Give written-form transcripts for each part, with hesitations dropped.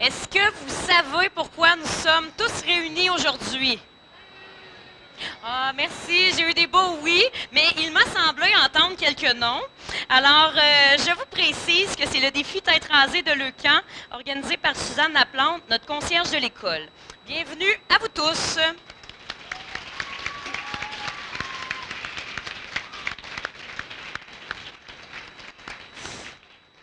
Est-ce que vous savez pourquoi nous sommes tous réunis aujourd'hui? Ah, merci, j'ai eu des beaux oui, mais il m'a semblé entendre quelques noms. Alors, je vous précise que c'est le défi Tête rasée de Leucan, organisé par Suzanne Laplante, notre concierge de l'école. Bienvenue à vous tous.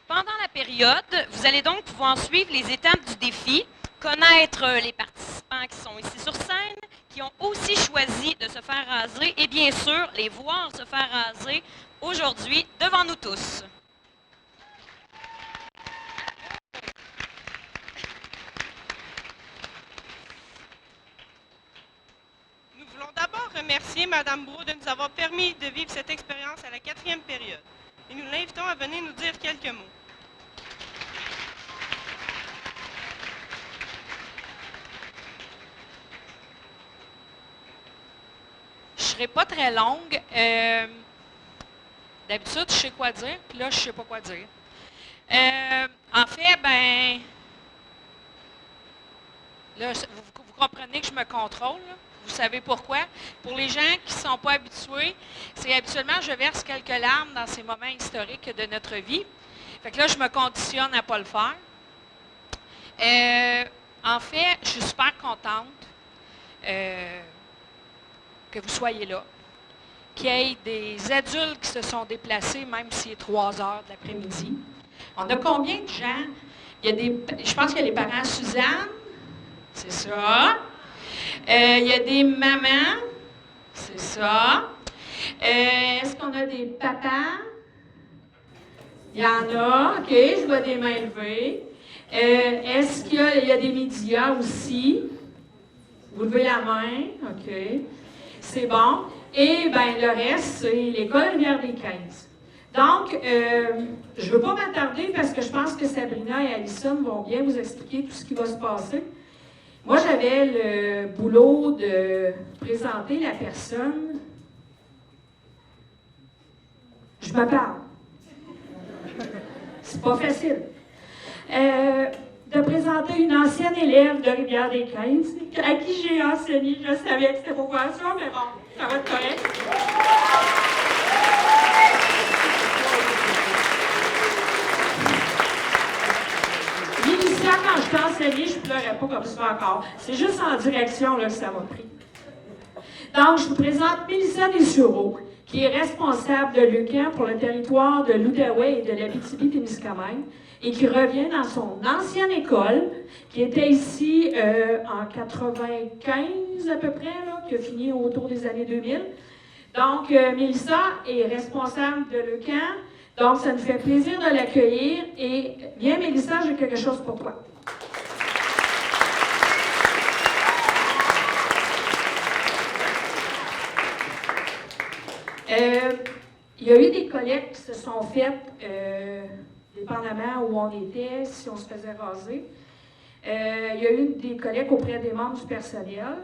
Pendant la période, vous allez donc pouvoir suivre les étapes du défi, connaître les participants qui sont ici sur scène, qui ont aussi choisi de se faire raser et bien sûr les voir se faire raser aujourd'hui devant nous tous. Nous voulons d'abord remercier Mme Brault de nous avoir permis de vivre cette expérience à la 4e période. Et nous l'invitons à venir nous dire quelques mots. Je ne serai pas très longue. D'habitude, je sais quoi dire, puis là, je ne sais pas quoi dire. En fait, là, vous comprenez que je me contrôle, là. Vous savez pourquoi? Pour les gens qui ne sont pas habitués, c'est habituellement, je verse quelques larmes dans ces moments historiques de notre vie. Fait que là, je me conditionne à ne pas le faire. En fait, je suis super contente que vous soyez là, qu'il y ait des adultes qui se sont déplacés, même s'il est 3 heures de l'après-midi. On a combien de gens? Je pense qu'il y a les parents Suzanne, c'est ça. Il y a des mamans, c'est ça. Est-ce qu'on a des papas? Il y en a, OK, je vois des mains levées. Est-ce qu'il y a des médias aussi? Vous levez la main, OK. C'est bon. Et bien, le reste, c'est l'école Rivière-des-15. Donc, je ne veux pas m'attarder parce que je pense que Sabrina et Alison vont bien vous expliquer tout ce qui va se passer. Moi, j'avais le boulot de présenter la personne. Je me parle. C'est pas facile. De présenter une ancienne élève de Rivière-des-15 à qui j'ai enseigné. Je savais que c'était pour faire ça, mais bon, ça va être correct. Mélissa, quand je t'ai enseigné, je ne pleurais pas comme ça encore. C'est juste en direction là, que ça m'a pris. Donc, je vous présente Mélissa Dessureau, qui est responsable de Leucan pour le territoire de l'Outaouais et de l'Abitibi-Témiscamingue, et qui revient dans son ancienne école, qui était ici en 95 à peu près, là, qui a fini autour des années 2000. Donc, Mélissa est responsable de Leucan, donc ça nous fait plaisir de l'accueillir. Et viens, Mélissa, j'ai quelque chose pour toi. Il y a eu des collectes qui se sont faites, dépendamment où on était, si on se faisait raser. Il y a eu des collectes auprès des membres du personnel.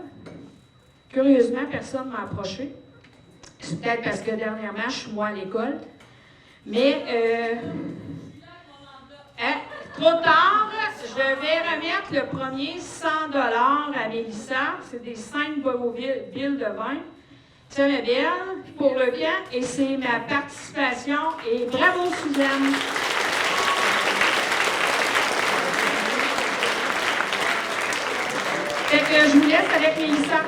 Curieusement, personne ne m'a approché. C'est peut-être parce que dernièrement, je suis moins à l'école. Mais, trop tard, je vais remettre le premier 100 $ à Mélissa. C'est des 5 billes de vin. C'est ma belle pour Leucan et c'est ma participation. Et bravo, Suzanne! Fait que je vous laisse avec Mélissa.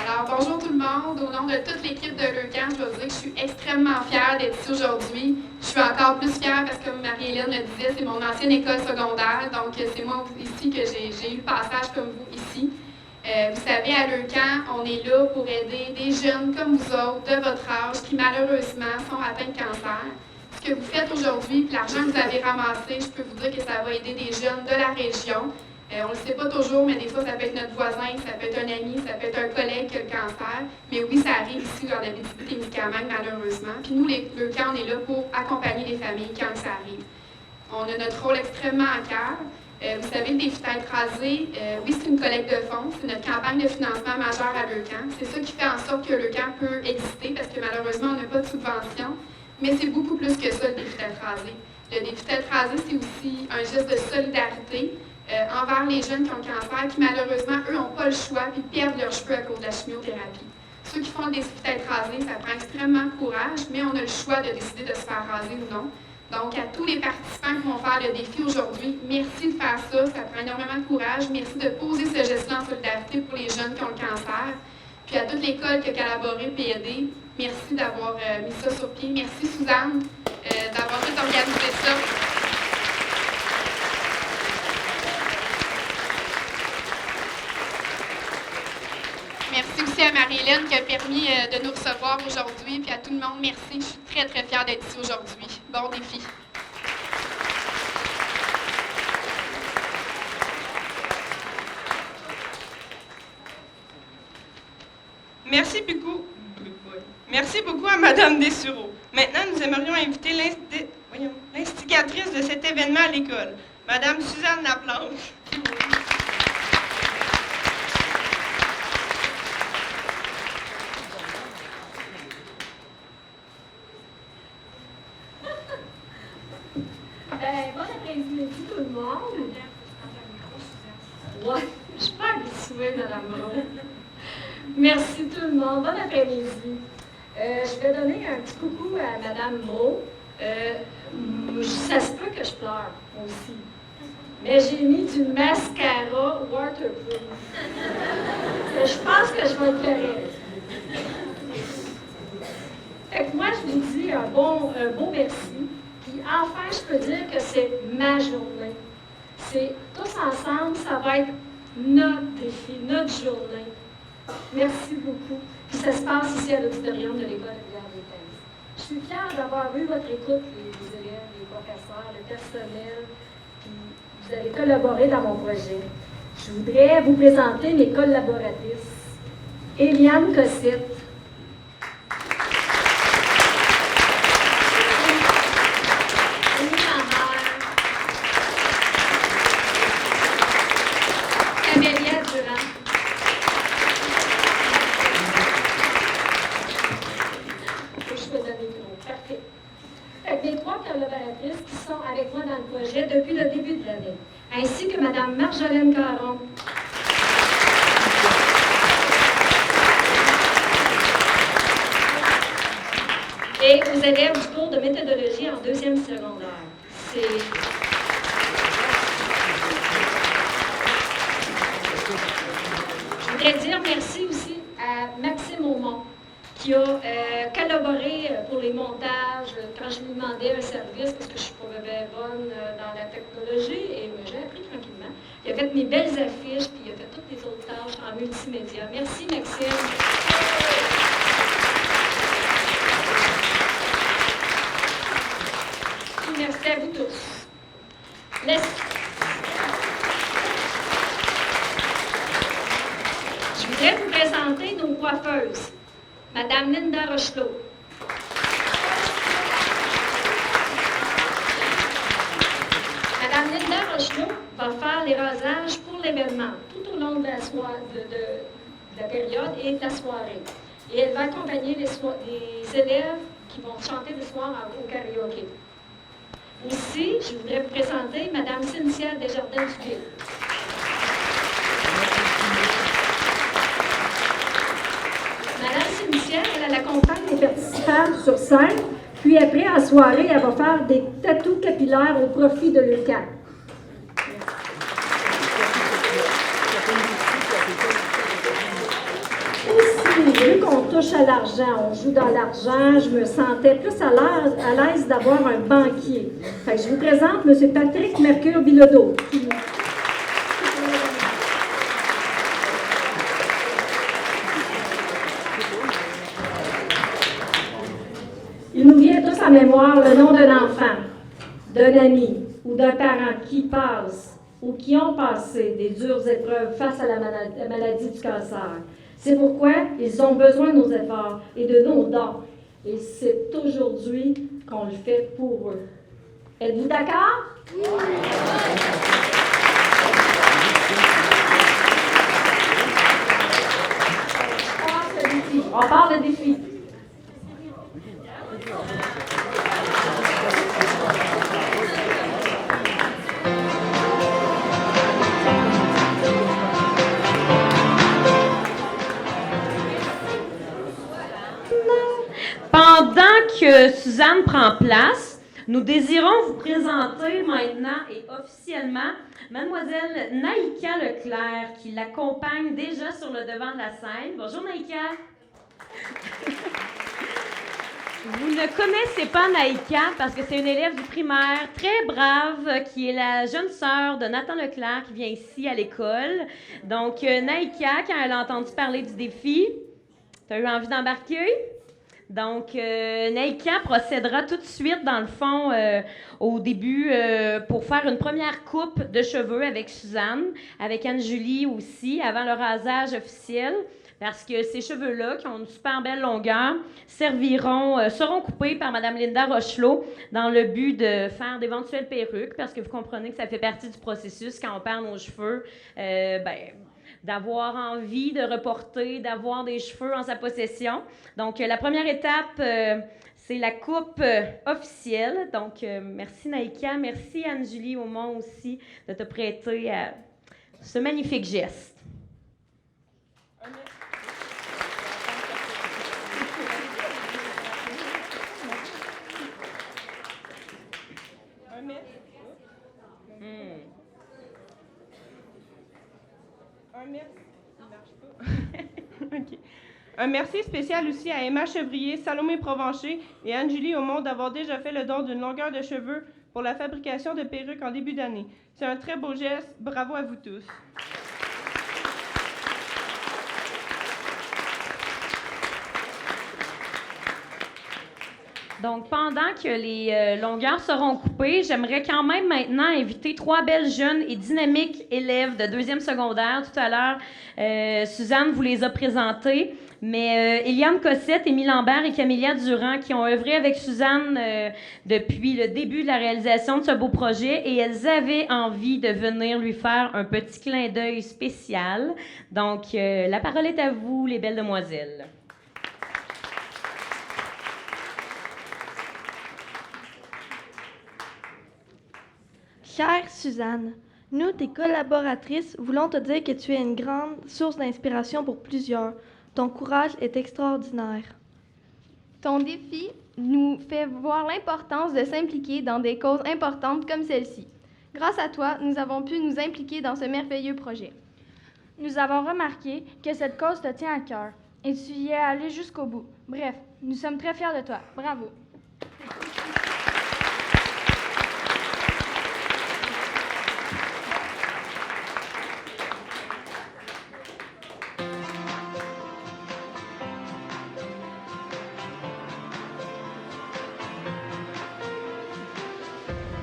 Alors, bonjour tout le monde. Au nom de toute l'équipe de Leucan, je dois vous dire que je suis extrêmement fière d'être ici aujourd'hui. Je suis encore plus fière parce que, comme Marie-Hélène le disait, c'est mon ancienne école secondaire. Donc, c'est moi ici que j'ai eu le passage comme vous ici. Vous savez, à Leucan, on est là pour aider des jeunes comme vous autres, de votre âge, qui malheureusement sont atteints de cancer. Ce que vous faites aujourd'hui, puis l'argent que vous avez ramassé, je peux vous dire que ça va aider des jeunes de la région. On ne le sait pas toujours, mais des fois, ça peut être notre voisin, ça peut être un ami, ça peut être un collègue qui a le cancer. Mais oui, ça arrive ici dans l'Abitibi-Témiscamingue, malheureusement. Puis nous, Leucan, on est là pour accompagner les familles quand ça arrive. On a notre rôle extrêmement à cœur. Vous savez, le défi Tête rasée, oui, c'est une collecte de fonds, c'est notre campagne de financement majeure à Leucan. C'est ça qui fait en sorte que Leucan peut exister, parce que malheureusement, on n'a pas de subvention. Mais c'est beaucoup plus que ça, le défi Tête rasée. Le défi tête rasée, c'est aussi un geste de solidarité envers les jeunes qui ont le cancer, qui malheureusement, eux, n'ont pas le choix et perdent leurs cheveux à cause de la chimiothérapie. Ceux qui font le défi tête rasée, ça prend extrêmement de courage, mais on a le choix de décider de se faire raser ou non. Donc, à tous les participants qui vont faire le défi aujourd'hui, merci de faire ça. Ça prend énormément de courage. Merci de poser ce geste-là en solidarité pour les jeunes qui ont le cancer. Puis à toute l'école qui a collaboré et aidé, merci d'avoir mis ça sur pied. Merci Suzanne d'avoir tout organisé ça. Merci aussi à Marie-Hélène qui a permis de nous recevoir aujourd'hui. Puis à tout le monde, merci. Je suis très, très fière d'être ici aujourd'hui. Bon défi. Merci beaucoup. Merci beaucoup à Mme Dessureau. Maintenant, nous aimerions inviter l'instigatrice de cet événement à l'école, Mme Suzanne Laplanche. Bon après-midi tout le monde. Ouais, je suis pas habituée, Mme Brault. Merci tout le monde. Bon après-midi. Je vais donner un petit coucou à Mme Brault. Ça se peut que je pleure aussi. Mais j'ai mis du mascara waterproof. Je pense que je vais être correcte. Fait que moi, je vous dis un beau merci. Puis enfin, je peux dire que c'est ma journée. C'est tous ensemble, ça va être notre défi, notre journée. Merci beaucoup. Puis ça se passe ici à l'auditorium de l'École de Rivière-des-Thèmes. Je suis fière d'avoir eu votre écoute, les élèves, les professeurs, le personnel, puis vous avez collaboré dans mon projet. Je voudrais vous présenter mes collaboratrices. Eliane Cossette. Depuis le début de l'année, ainsi que Mme Marjolaine Caron. Et aux élèves du cours de méthodologie en deuxième secondaire. Je voudrais dire merci aussi à Maxime Aumont, qui a collaboré pour les montages quand je lui demandais un service, parce que je ne suis pas bonne dans la technologie, et j'ai appris tranquillement. Il a fait mes belles affiches, puis il a fait toutes les autres tâches en multimédia. Merci, Maxime. Et merci à vous tous. Je voudrais vous présenter nos coiffeuses. Madame Linda Rochelot. Madame Linda Rochelot va faire les rasages pour l'événement tout au long de la période et de la soirée. Et elle va accompagner les élèves qui vont chanter le soir au karaoké. Aussi, je voudrais vous présenter Madame Cynthia Desjardins-Duguay. Madame Cynthia, elle accompagne les participants sur scène, puis après, en soirée, elle va faire des tatous capillaires au profit de l'UQAM. Aussi, vu qu'on touche à l'argent, on joue dans l'argent, je me sentais plus à l'aise d'avoir un banquier. Fait que je vous présente M. Patrick Mercure-Bilodeau. Il nous vient tous en mémoire le nom d'un enfant, d'un ami ou d'un parent qui passe ou qui ont passé des dures épreuves face à la maladie du cancer. C'est pourquoi ils ont besoin de nos efforts et de nos dons. Et c'est aujourd'hui qu'on le fait pour eux. Êtes-vous d'accord? Oui. On parle de défi. que Suzanne prend place, nous désirons vous présenter maintenant et officiellement Mademoiselle Naïka Leclerc, qui l'accompagne déjà sur le devant de la scène. Bonjour Naïka! Vous ne connaissez pas Naïka parce que c'est une élève du primaire très brave qui est la jeune sœur de Nathan Leclerc qui vient ici à l'école. Donc, Naïka, quand elle a entendu parler du défi, tu as eu envie d'embarquer? Donc, Naïka procédera tout de suite, dans le fond, au début, pour faire une première coupe de cheveux avec Suzanne, avec Anne-Julie aussi, avant le rasage officiel. Parce que ces cheveux-là, qui ont une super belle longueur, seront coupés par Mme Linda Rochelot dans le but de faire d'éventuelles perruques, parce que vous comprenez que ça fait partie du processus quand on perd nos cheveux, d'avoir envie de reporter, d'avoir des cheveux en sa possession. Donc, la première étape, c'est la coupe officielle. Donc, merci Naïka, merci Anne-Julie Aumont aussi de te prêter à ce magnifique geste. Un merci spécial aussi à Emma Chevrier, Salomé Provencher et Anne-Julie Aumont d'avoir déjà fait le don d'une longueur de cheveux pour la fabrication de perruques en début d'année. C'est un très beau geste. Bravo à vous tous. Donc, pendant que les longueurs seront coupées, j'aimerais quand même maintenant inviter 3 belles jeunes et dynamiques élèves de 2e secondaire. Tout à l'heure, Suzanne vous les a présentées, mais Eliane Cossette, Émile Lambert et Camélia Durand qui ont œuvré avec Suzanne depuis le début de la réalisation de ce beau projet et elles avaient envie de venir lui faire un petit clin d'œil spécial. Donc, la parole est à vous, les belles demoiselles. Chère Suzanne, nous, tes collaboratrices, voulons te dire que tu es une grande source d'inspiration pour plusieurs. Ton courage est extraordinaire. Ton défi nous fait voir l'importance de s'impliquer dans des causes importantes comme celle-ci. Grâce à toi, nous avons pu nous impliquer dans ce merveilleux projet. Nous avons remarqué que cette cause te tient à cœur et tu y es allé jusqu'au bout. Bref, nous sommes très fiers de toi. Bravo.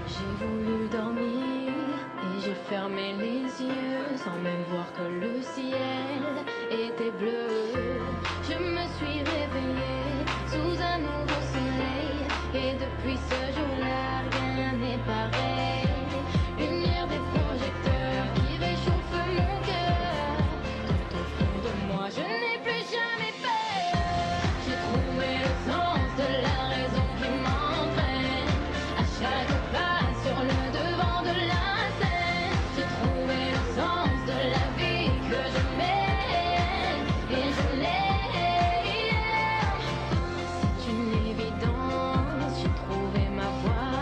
J'ai voulu dormir et j'ai fermé les yeux sans même voir que le ciel était bleu. Je me suis réveillée sous un nouveau soleil et depuis ce jour-là rien n'est pareil. Lumière des projecteurs qui réchauffe mon cœur. Tout au fond de moi je n'ai plus jamais peur. J'ai trouvé le sens de la raison qui m'entraîne à chaque pas sur le devant de la scène. J'ai trouvé le sens de la vie que je mène et je l'aime. C'est une évidence, j'ai trouvé ma voie,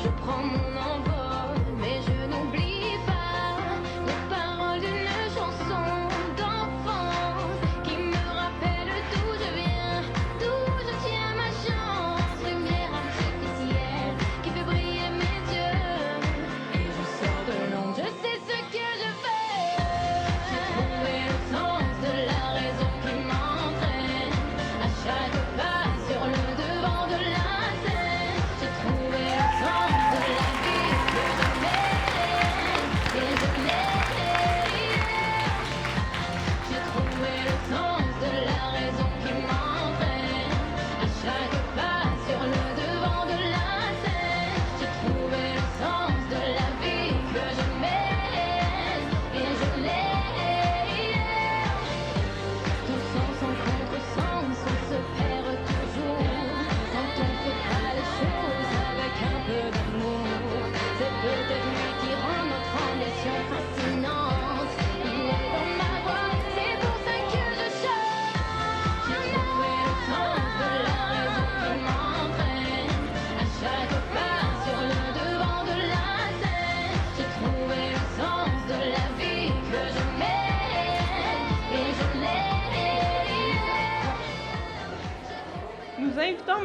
je prends mon envol.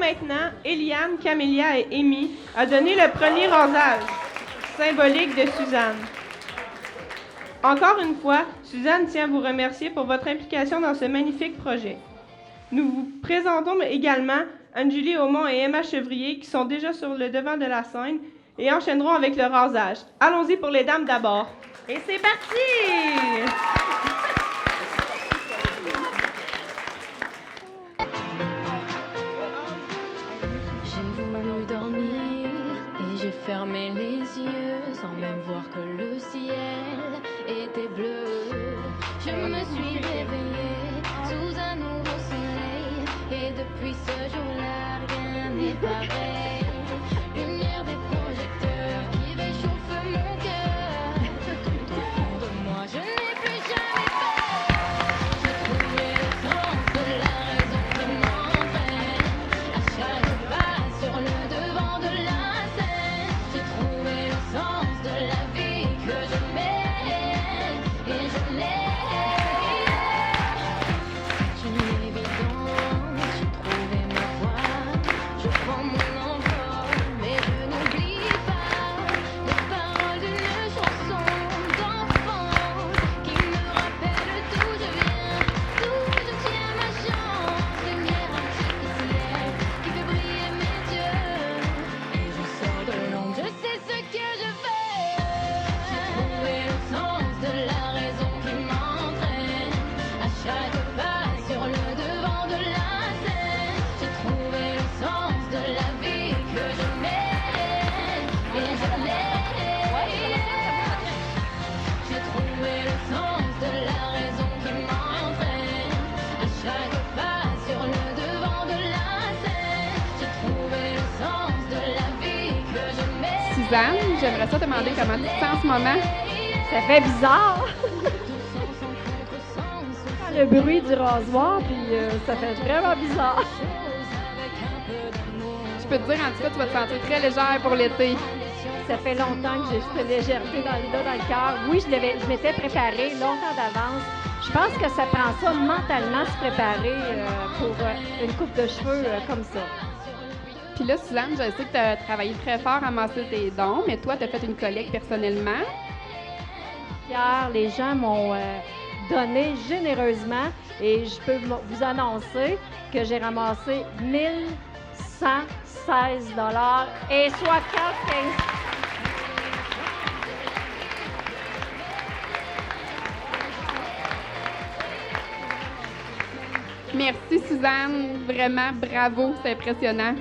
maintenant Eliane, Camélia et Amy à donner le premier rasage, symbolique de Suzanne. Encore une fois, Suzanne tient à vous remercier pour votre implication dans ce magnifique projet. Nous vous présentons également Anne-Julie Aumont et Emma Chevrier qui sont déjà sur le devant de la scène et enchaîneront avec le rasage. Allons-y pour les dames d'abord. Et c'est parti! J'ai voulu dormir et j'ai fermé les yeux sans même voir que le ciel était bleu. Je me suis réveillée sous un nouveau soleil et depuis ce jour-là rien n'est pareil. Lumière des projecteurs qui réchauffe mon cœur. Tout au fond de moi je n'ai plus jamais peur. J'ai trouvé le sens de la raison qui m'entraîne à chaque pas sur le devant de la scène. J'ai trouvé le sens de la vie que je mène et je l'ai. C'est une évidence, j'ai trouvé ma voie. Je prends mon envol, mais je n'oublie pas les paroles d'une chanson d'enfance qui me rappelle d'où je viens, d'où je tiens ma chance. Lumière artificielle qui fait briller mes yeux et je sors de l'ombre, je sais ce que je veux. J'ai trouvé le sens de la raison qui m'entraîne à chaque pas sur le devant de la scène. J'ai trouvé le sens de la vie que je mène et je l'ai. J'ai trouvé le sens de la raison qui m'entraîne à chaque pas sur le devant de la scène. J'ai trouvé le sens de la vie que je mène. Suzanne, j'aimerais ça te demander comment tu te sens en ce moment. Ça fait bizarre. Le bruit du rasoir, puis ça fait vraiment bizarre. Je peux te dire, en tout cas, tu vas te sentir très légère pour l'été. Ça fait longtemps que j'ai cette légèreté dans le cœur. Oui, je m'étais préparée longtemps d'avance. Je pense que ça prend ça mentalement, se préparer pour une coupe de cheveux comme ça. Puis là, Suzanne, je sais que tu as travaillé très fort à amasser tes dons, mais toi, tu as fait une collecte personnellement. Hier, les gens m'ont donné généreusement et je peux vous annoncer que j'ai ramassé 1116 $ et 75. Merci, Suzanne. Vraiment, bravo. C'est impressionnant.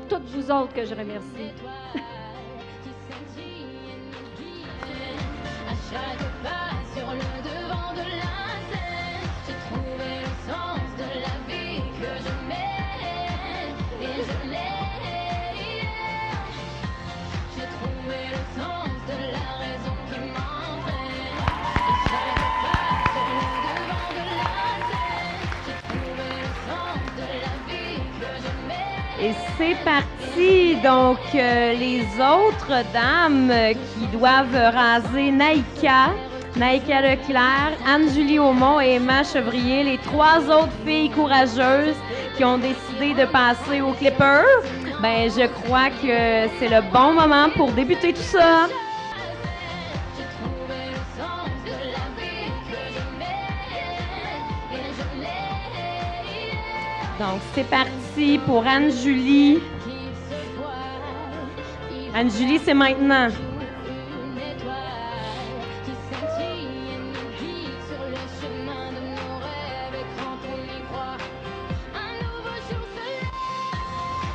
Toutes vous autres que je remercie. À chaque pas sur le devant de la scène, j'ai trouvé le sens de la vie que je mène et je l'ai. J'ai trouvé le sens de la raison qui m'entraîne à chaque pas sur le devant de la scène. J'ai trouvé le sens de la vie que je mène. Et c'est parti! Donc, les autres dames qui doivent raser Naïka Leclerc, Anne-Julie Aumont et Emma Chevrier, les trois autres filles courageuses qui ont décidé de passer au clipper, ben je crois que c'est le bon moment pour débuter tout ça. J'ai trouvé le sens de la vie que je mène et je l'ai. Donc, c'est parti pour Anne-Julie. Anne-Julie, c'est maintenant. Une étoile qui scintille et nous guide sur le chemin de nos rêves et quand on y croit, un nouveau jour se lève.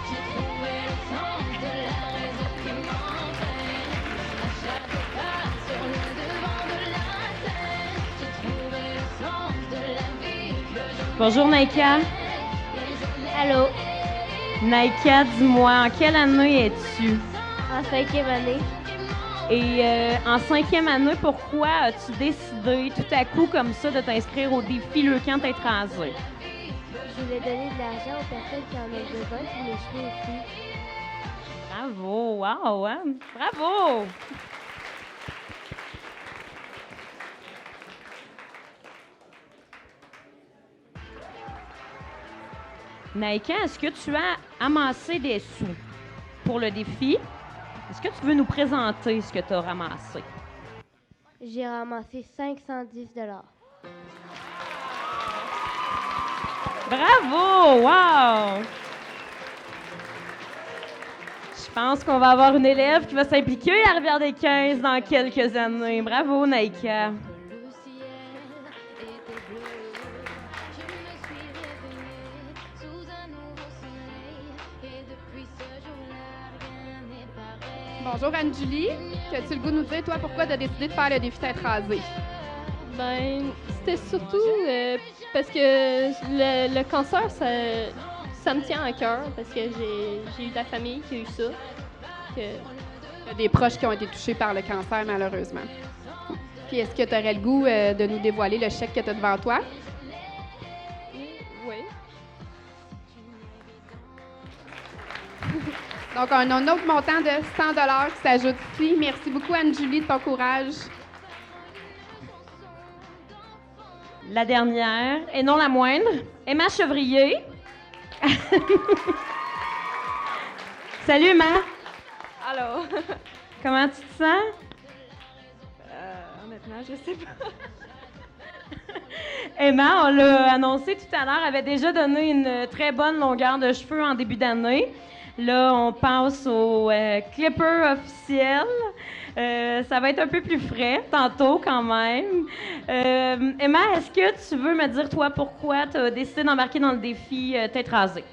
J'ai trouvé le sens de la raison qui m'entraîne à chaque pas sur le devant de la scène. J'ai trouvé le sens de la vie que je Bonjour, Naïka. Allô, Naïka, dis-moi, en quelle année es-tu? en 5e année. Et en 5e année, pourquoi as-tu décidé tout à coup comme ça de t'inscrire au défi Le Camp Tête rasée? Je voulais donner de l'argent aux personnes qui en ont besoin, pour les cheveux aussi. Bravo, wow, hein? Bravo! Naïka, est-ce que tu as amassé des sous pour le défi? Est-ce que tu veux nous présenter ce que tu as ramassé? J'ai ramassé 510 $. Bravo! Wow! Je pense qu'on va avoir une élève qui va s'impliquer à Rivière-des-15 dans quelques années. Bravo, Naïka! Bonjour Anne-Julie. As-tu le goût de nous dire, toi, pourquoi tu as décidé de faire le défi tête rasée? Ben, c'était surtout parce que le cancer, ça me tient à cœur, parce que j'ai eu de la famille qui a eu ça. Il y a des proches qui ont été touchés par le cancer, malheureusement. Puis, est-ce que tu aurais le goût de nous dévoiler le chèque que tu as devant toi? Oui. Donc, on a un autre montant de 100 $ qui s'ajoute ici. Merci beaucoup, Anne-Julie, de ton courage. La dernière, et non la moindre, Emma Chevrier. Salut, Emma. Allô. Comment tu te sens? Honnêtement, je sais pas. Emma, on l'a annoncé tout à l'heure, avait déjà donné une très bonne longueur de cheveux en début d'année. Là, on passe au clipper officiel. Ça va être un peu plus frais, tantôt quand même. Emma, est-ce que tu veux me dire, toi, pourquoi tu as décidé d'embarquer dans le défi tête rasée?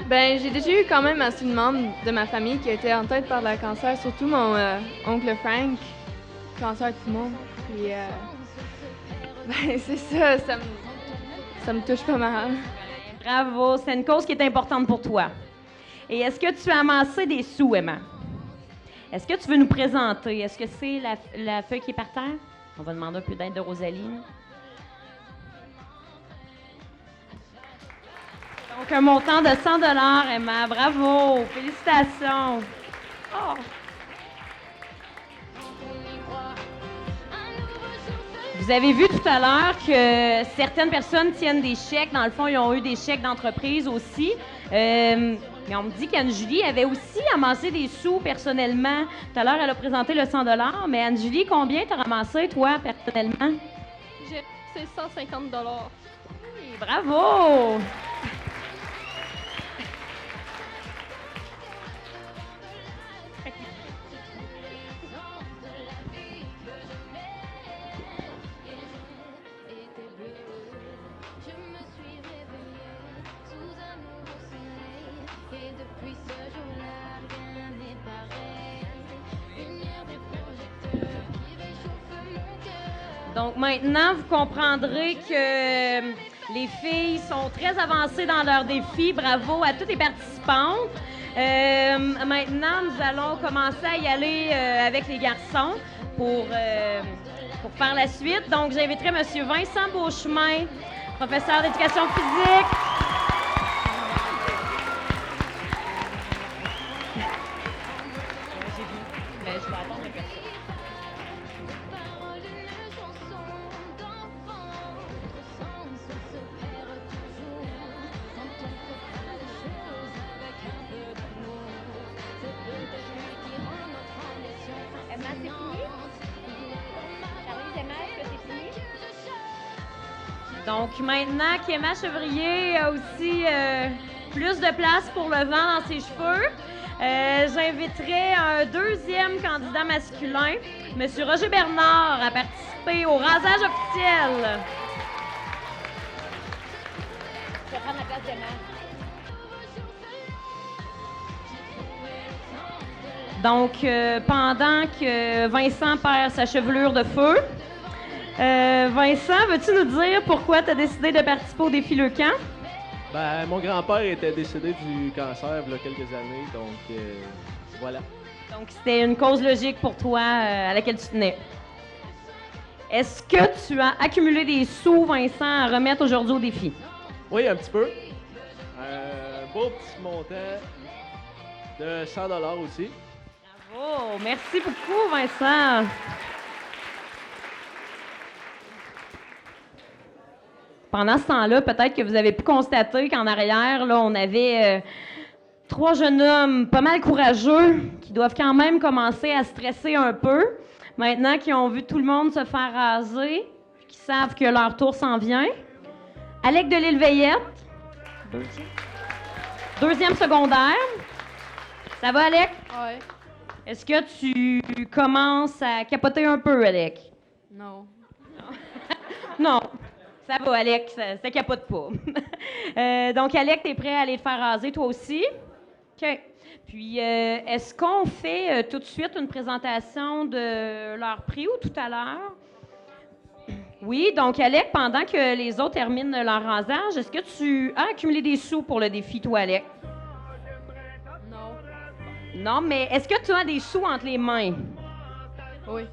Ben, j'ai déjà eu quand même assez de membres de ma famille qui étaient en tête par le cancer, surtout mon oncle Frank, cancer du poumon. Puis, ben, c'est ça, ça me touche pas mal. Bravo, c'est une cause qui est importante pour toi. Et est-ce que tu as amassé des sous, Emma? Est-ce que tu veux nous présenter? Est-ce que c'est la feuille qui est par terre? On va demander un peu d'aide de Rosalie. Donc, un montant de 100 $, Emma. Bravo! Félicitations! Oh. Vous avez vu tout à l'heure que certaines personnes tiennent des chèques. Dans le fond, ils ont eu des chèques d'entreprise aussi. Mais on me dit qu'Anne-Julie avait aussi amassé des sous personnellement. Tout à l'heure, elle a présenté le 100 $. Mais Anne-Julie, combien t'as ramassé, toi, personnellement? C'est 150 $. Oui, bravo! Donc maintenant, vous comprendrez que les filles sont très avancées dans leur défi. Bravo à toutes les participantes. Maintenant, nous allons commencer à y aller avec les garçons pour faire la suite. Donc, j'inviterai M. Vincent Beauchemin, professeur d'éducation physique. Je vais attendre un peu. Donc maintenant qu'Emma Chevrier a aussi plus de place pour le vent dans ses cheveux, j'inviterai un deuxième candidat masculin, M. Roger Bernard, à participer au rasage officiel. Je vais prendre la place d'Emma. Donc, pendant que Vincent perd sa chevelure de feu, Vincent, veux-tu nous dire pourquoi tu as décidé de participer au défi Leucan? Ben, mon grand-père était décédé du cancer il y a quelques années, donc voilà. Donc, c'était une cause logique pour toi à laquelle tu tenais. Est-ce que tu as accumulé des sous, Vincent, à remettre aujourd'hui au défi? Oui, un petit peu. Un beau petit montant de 100 $ aussi. Bravo! Merci beaucoup, Vincent. pendant ce temps-là, peut-être que vous avez pu constater qu'en arrière, là, on avait 3 jeunes hommes pas mal courageux qui doivent quand même commencer à stresser un peu. Maintenant qu'ils ont vu tout le monde se faire raser, qu'ils savent que leur tour s'en vient. Alec de l'Île-Veillette, deuxième secondaire. Ça va, Alec? Ouais. Est-ce que tu commences à capoter un peu, Alec? Non. Non. Ça va, Alec, ça capote pas. Donc, Alec, t'es prêt à aller te faire raser, toi aussi? OK. Puis, est-ce qu'on fait tout de suite une présentation de leur prix ou tout à l'heure? Oui, donc, Alec, pendant que les autres terminent leur rasage, est-ce que tu as accumulé des sous pour le défi, toi, Alec? Non. Non, mais est-ce que tu as des sous entre les mains? Oui.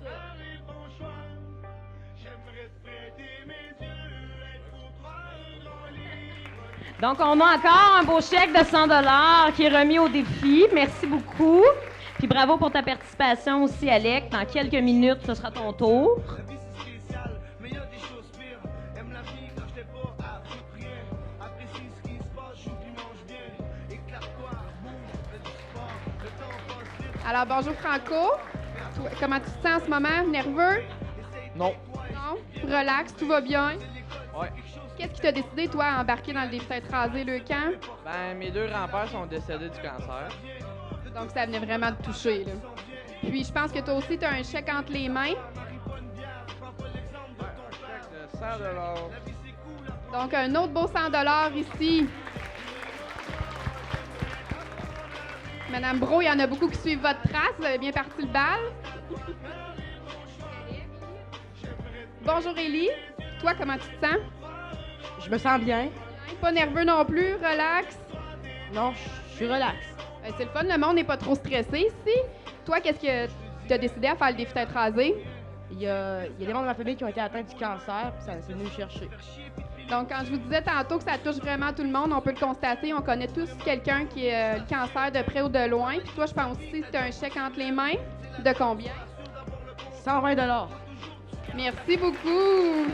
Donc, on a encore un beau chèque de 100 $ qui est remis au défi. Merci beaucoup. Puis bravo pour ta participation aussi, Alec. Dans quelques minutes, ce sera ton tour. Alors, bonjour Franco. Comment tu te sens en ce moment? Nerveux? Non. Non? Relax, tout va bien? Ouais. Qu'est-ce qui t'a décidé, toi, à embarquer dans le défi d'être rasé le camp? Ben, mes 2 grands-pères sont décédés du cancer. Donc, ça venait vraiment de toucher, là. Puis, je pense que toi aussi, tu as un chèque entre les mains. Un chèque de 100 $. Donc, un autre beau 100 $ ici. Madame Brault, il y en a beaucoup qui suivent votre trace. Vous avez bien parti le bal. Bonjour, Élie. Toi, comment tu te sens? Je me sens bien. Pas nerveux non plus, relax. Non, je suis relax. Ben, c'est le fun, le monde n'est pas trop stressé ici. Toi, qu'est-ce que tu as décidé à faire le défi d'être rasé? Il y a des membres de ma famille qui ont été atteints du cancer, puis ça c'est venu me chercher. Donc, quand je vous disais tantôt que ça touche vraiment tout le monde, on peut le constater. On connaît tous quelqu'un qui a le cancer de près ou de loin. Puis toi, je pense aussi que tu as un chèque entre les mains. De combien? 120 $. Merci beaucoup.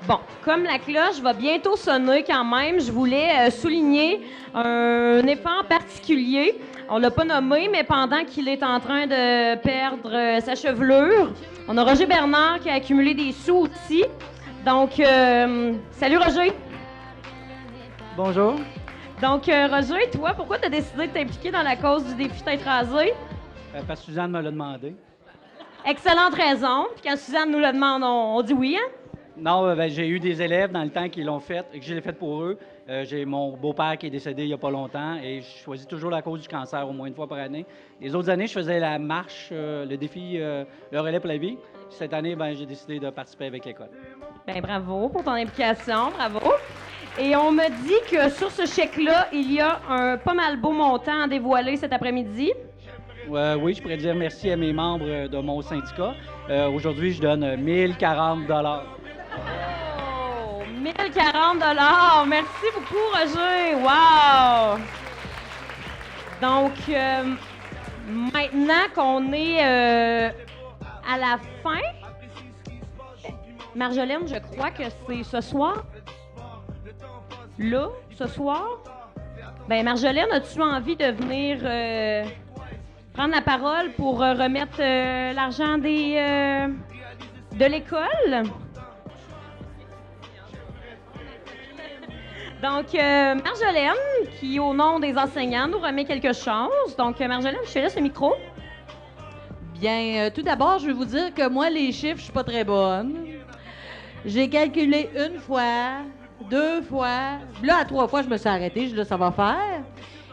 Bon, comme la cloche va bientôt sonner quand même, je voulais souligner un effort particulier. On l'a pas nommé, mais pendant qu'il est en train de perdre sa chevelure, on a Roger Bernard qui a accumulé des sous aussi. Donc, salut Roger! Bonjour. Donc, Roger, toi, pourquoi tu as décidé de t'impliquer dans la cause du défi Tête rasée? Parce que Suzanne me l'a demandé. Excellente raison. Puis quand Suzanne nous le demande, on dit oui, hein? Non, j'ai eu des élèves dans le temps qui l'ont fait et que je l'ai fait pour eux. J'ai mon beau-père qui est décédé il n'y a pas longtemps et je choisis toujours la cause du cancer au moins une fois par année. Les autres années, je faisais la marche, le défi, le relais pour la vie. Cette année, j'ai décidé de participer avec l'école. Bien, bravo pour ton implication, bravo. Et on me dit que sur ce chèque-là, il y a un pas mal beau montant à dévoiler cet après-midi. Oui, je pourrais dire merci à mes membres de mon syndicat. Aujourd'hui, je donne 1040 $. Oh, 1040 $. Merci beaucoup, Roger. Wow! Donc, maintenant qu'on est à la fin, Marjolaine, je crois que c'est ce soir. Là, ce soir. Bien, Marjolaine, as-tu envie de venir prendre la parole pour remettre l'argent de l'école? Donc, Marjolaine, qui, au nom des enseignants, nous remet quelque chose. Donc, Marjolaine, je te laisse le micro. Bien, tout d'abord, je vais vous dire que moi, les chiffres, je suis pas très bonne. J'ai calculé 1 fois, 2 fois. Là, à 3 fois, je me suis arrêtée. Je dis, là, ça va faire.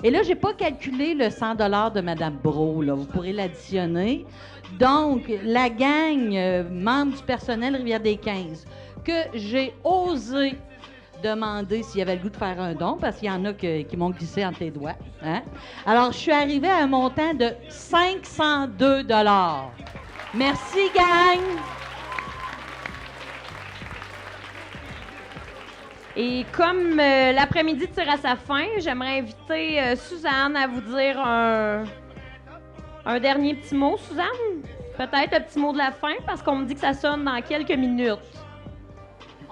Et là, je n'ai pas calculé le 100 $ de Mme Brault, là. Vous pourrez l'additionner. Donc, la gang, membres du personnel Rivière-des-15, que j'ai osé demander s'il y avait le goût de faire un don, parce qu'il y en a qui m'ont glissé entre les doigts. Hein? Alors, je suis arrivée à un montant de 502 $. Merci, gang! Et comme l'après-midi tire à sa fin, j'aimerais inviter Suzanne à vous dire un dernier petit mot. Suzanne, peut-être le petit mot de la fin, parce qu'on me dit que ça sonne dans quelques minutes.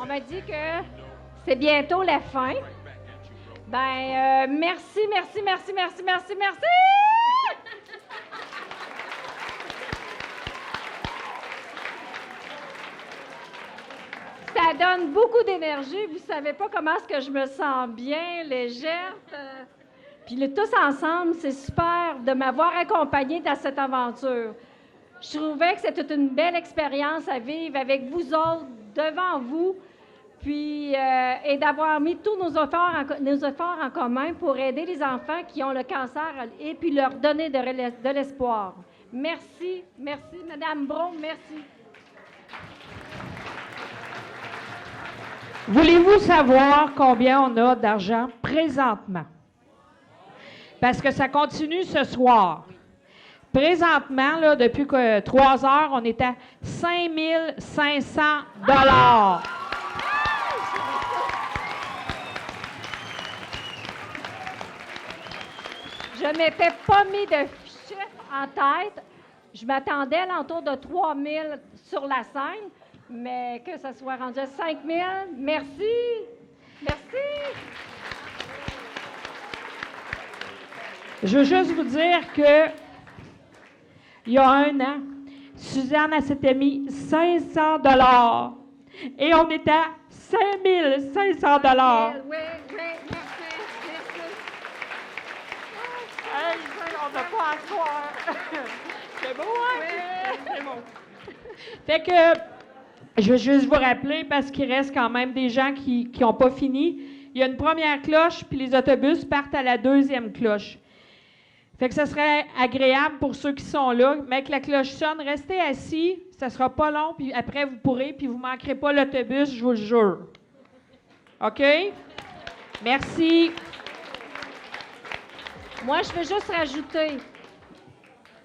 On m'a dit que c'est bientôt la fin. Merci. Ça donne beaucoup d'énergie. Vous savez pas comment est-ce que je me sens bien, légère. Puis tous ensemble, c'est super de m'avoir accompagnée dans cette aventure. Je trouvais que c'était une belle expérience à vivre avec vous autres, devant vous, puis et d'avoir mis tous nos efforts en commun pour aider les enfants qui ont le cancer et puis leur donner de l'espoir. Merci, Mme Brault, merci. Voulez-vous savoir combien on a d'argent présentement? Parce que ça continue ce soir. Présentement, là, depuis 3 heures, on est à 5 500 $. Je ne m'étais pas mis de chiffre en tête. Je m'attendais à l'entour de 3 000 sur la scène, mais que ça soit rendu à 5 000, merci. Merci. Je veux juste vous dire que il y a 1 an, Suzanne s'était mis 500 $. Et on est à 5 500 $. Oui, merci. Hey, on n'a pas à croire. C'est beau, hein? Oui. C'est bon. Fait que, je veux juste vous rappeler, parce qu'il reste quand même des gens qui n'ont pas fini. Il y a une première cloche, puis les autobus partent à la 2e cloche. Fait que ce serait agréable pour ceux qui sont là, mais que la cloche sonne, restez assis, ça sera pas long, puis après vous pourrez, puis vous manquerez pas l'autobus, je vous le jure. OK? Merci. Moi, je veux juste rajouter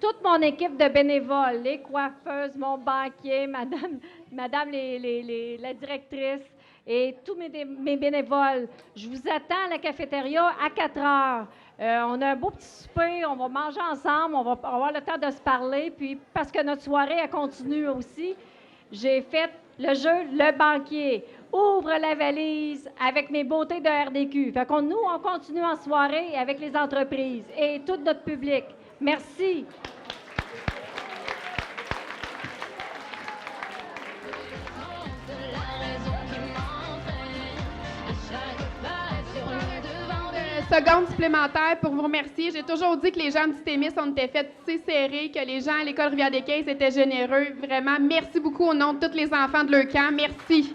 toute mon équipe de bénévoles, les coiffeuses, mon banquier, madame la directrice et tous mes bénévoles. Je vous attends à la cafétéria à 4 heures. On a un beau petit souper, on va manger ensemble, on va avoir le temps de se parler, puis parce que notre soirée, elle continue aussi, j'ai fait le jeu Le Banquier. Ouvre la valise avec mes beautés de RDQ. Fait qu'on, nous, on continue en soirée avec les entreprises et tout notre public. Merci. Seconde supplémentaire pour vous remercier. J'ai toujours dit que les gens du Témis, on était fait serrés, que les gens à l'école Rivière-des-Caisses étaient généreux. Vraiment, merci beaucoup au nom de tous les enfants de leur camp. Merci.